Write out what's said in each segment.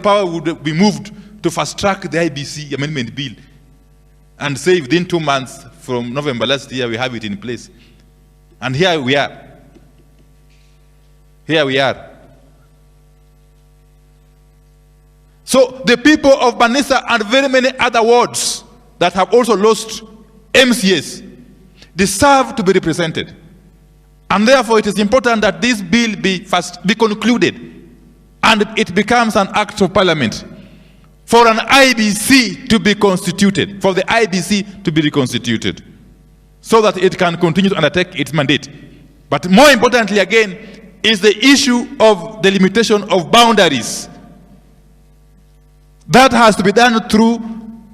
power would be moved to fast-track the IBC amendment bill and say within 2 months from November last year, we have it in place. And here we are. Here we are. So the people of Banisa and very many other wards that have also lost MCAs deserve to be represented. And therefore it is important that this bill be concluded and it becomes an act of parliament for an IBC to be constituted, for the IBC to be reconstituted, so that it can continue to undertake its mandate. But more importantly again is the issue of the limitation of boundaries. That has to be done through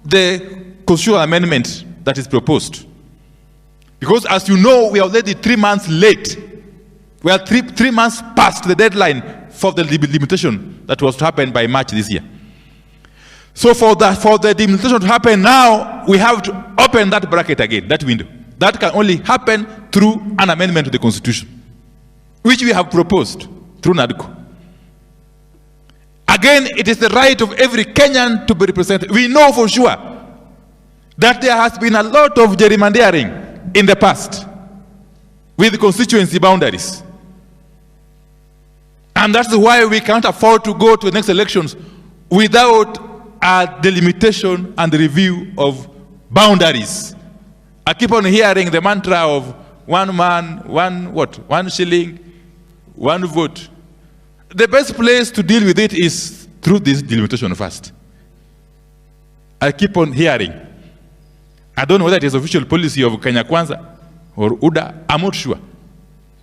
the constitutional amendment that is proposed. Because as you know, we are already 3 months late. We are three months past the deadline for the limitation that was to happen by March this year. So for the delimitation to happen now, we have to open that bracket again, that window. That can only happen through an amendment to the Constitution, which we have proposed through NADCO. Again, it is the right of every Kenyan to be represented. We know for sure that there has been a lot of gerrymandering in the past with constituency boundaries. And that's why we can't afford to go to the next elections without a delimitation and review of boundaries. I keep on hearing the mantra of one man, one shilling, one vote. The best place to deal with it is through this delimitation first. I keep on hearing. I don't know whether it is official policy of Kenya Kwanza or UDA. I'm not sure.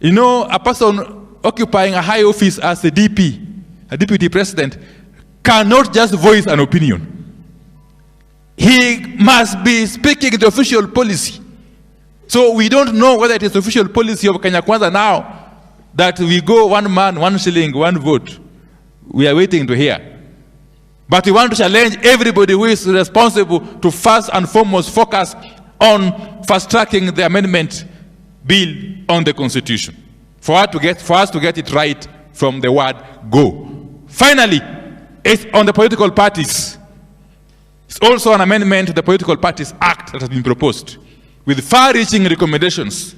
You know, a person occupying a high office as a DP, a deputy president, cannot just voice an opinion. He must be speaking the official policy. So we don't know whether it is official policy of Kenya Kwanza now that we go one man, one shilling, one vote. We are waiting to hear. But we want to challenge everybody who is responsible to first and foremost focus on fast-tracking the amendment bill on the Constitution. For us to get it right from the word go. Finally, it's on the political parties. It's also an amendment to the Political Parties Act that has been proposed with far-reaching recommendations,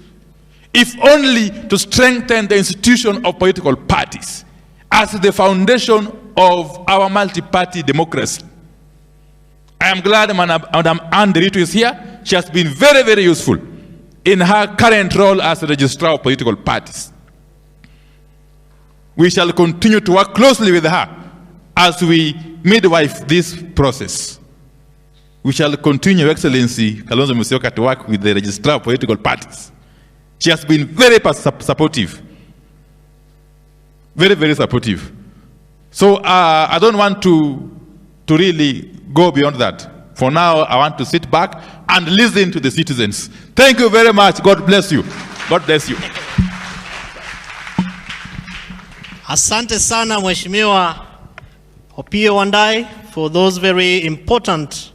if only to strengthen the institution of political parties as the foundation of our multi-party democracy. I am glad Madam Anne Ruto is here. She has been very, very useful in her current role as the registrar of political parties. We shall continue to work closely with her as we midwife this process. We shall continue, Your Excellency Kalonzo Musyoka, to work with the registrar of political parties. She has been very supportive. Very, very supportive. So I don't want to really go beyond that. For now, I want to sit back and listen to the citizens. Thank you very much. God bless you. God bless you. Asante sana Mheshimiwa Opiyo Wundanyi for those very important